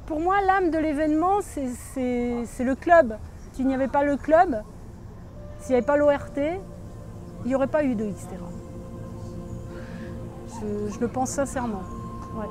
Pour moi, l'âme de l'événement, c'est le club. S'il n'y avait pas le club, s'il n'y avait pas l'ORT, il n'y aurait pas eu de Xterra. Je le pense sincèrement. Ouais.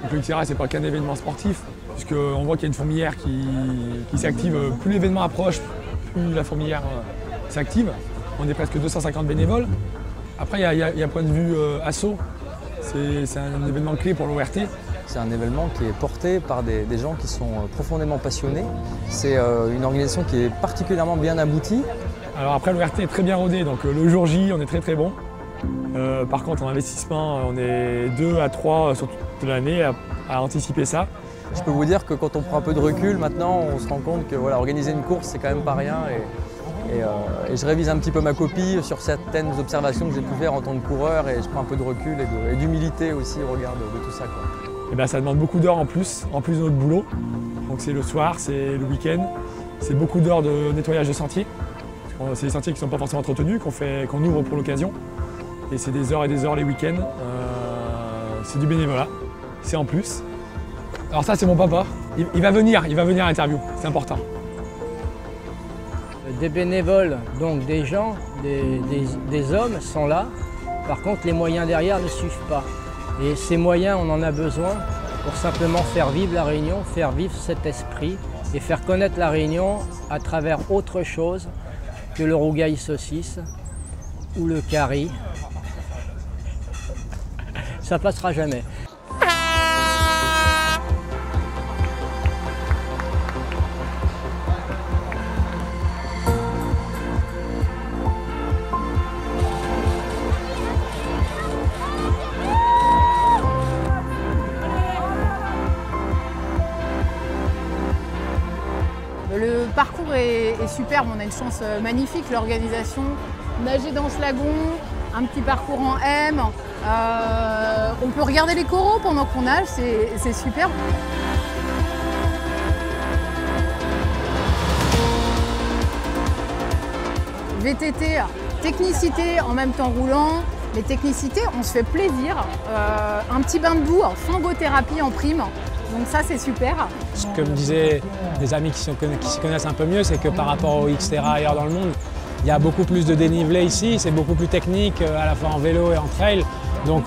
Le Xterra, ce n'est pas qu'un événement sportif, puisqu'on voit qu'il y a une fourmilière qui s'active. Plus l'événement approche, plus la fourmilière s'active. On est presque 250 bénévoles. Après, il y a un point de vue asso. C'est un événement clé pour l'ORT. C'est un événement qui est porté par des gens qui sont profondément passionnés. C'est une organisation qui est particulièrement bien aboutie. Alors après, l'ORT est très bien rodé, donc le jour J, on est très bon. Par contre, en investissement, on est 2 à 3 sur toute l'année à anticiper ça. Je peux vous dire que quand on prend un peu de recul, maintenant, on se rend compte que voilà, organiser une course, c'est quand même pas rien. Et je révise un petit peu ma copie sur certaines observations que j'ai pu faire en tant que coureur et je prends un peu de recul et d'humilité aussi au regard de tout ça, quoi. Et ben, ça demande beaucoup d'heures en plus de notre boulot. Donc c'est le soir, c'est le week-end, c'est beaucoup d'heures de nettoyage de sentiers. C'est des sentiers qui ne sont pas forcément entretenus, qu'on ouvre pour l'occasion. Et c'est des heures et des heures les week-ends. C'est du bénévolat, c'est en plus. Alors ça, c'est mon papa. Il va venir à l'interview, c'est important. Des bénévoles, donc des gens, des hommes sont là. Par contre, les moyens derrière ne suivent pas. Et ces moyens, on en a besoin pour simplement faire vivre la Réunion, faire vivre cet esprit et faire connaître la Réunion à travers autre chose que le rougail saucisse ou le curry. Ça passera jamais. Le parcours est superbe, on a une chance magnifique, l'organisation. Nager dans ce lagon, un petit parcours en M, on peut regarder les coraux pendant qu'on nage, c'est superbe. VTT, technicité en même temps roulant, mais technicité, on se fait plaisir. Un petit bain de boue, fangothérapie en prime. Donc ça, c'est super. Ce que me disaient des amis qui s'y connaissent un peu mieux, c'est que par rapport au Xterra ailleurs dans le monde, il y a beaucoup plus de dénivelé ici, c'est beaucoup plus technique, à la fois en vélo et en trail. Donc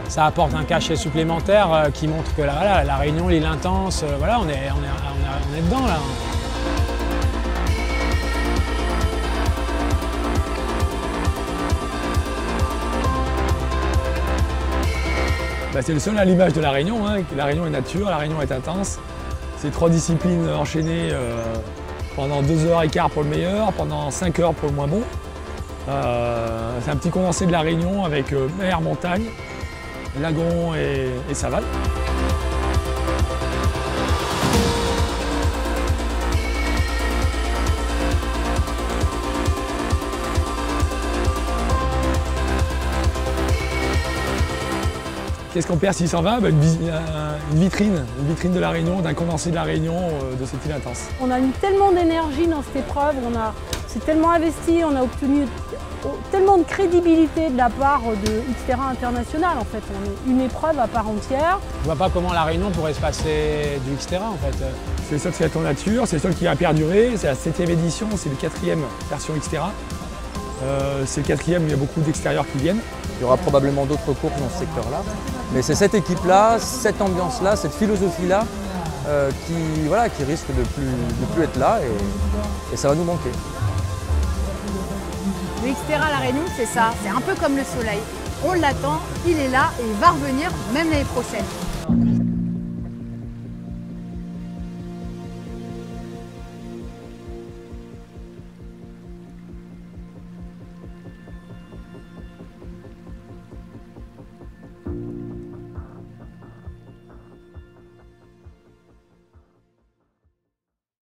ça apporte un cachet supplémentaire qui montre que voilà, la Réunion, l'île intense, voilà, on est dedans là. C'est le seul à l'image de la Réunion. La Réunion est nature, la Réunion est intense. C'est 3 disciplines enchaînées pendant 2h15 pour le meilleur, pendant 5 heures pour le moins bon. C'est un petit condensé de la Réunion avec mer, montagne, lagon et savane. Qu'est-ce qu'on perd s'il s'en va? Une vitrine de la Réunion, d'un condensé de la Réunion, de cette île intense. On a mis tellement d'énergie dans cette épreuve, c'est tellement investi, on a obtenu tellement de crédibilité de la part de Xterra International en fait. On est une épreuve à part entière. Je vois pas comment la Réunion pourrait se passer du Xterra en fait. C'est le seul qui est en nature, c'est le seul qui a perduré, c'est la 7e édition, c'est le 4e version Xterra. C'est le 4e, il y a beaucoup d'extérieurs qui viennent. Il y aura probablement d'autres courses dans ce secteur-là. Mais c'est cette équipe-là, cette ambiance-là, cette philosophie-là qui risque de plus être là et ça va nous manquer. Le Xterra à La Réunion, c'est ça, c'est un peu comme le soleil. On l'attend, il est là et il va revenir même l'année prochaine.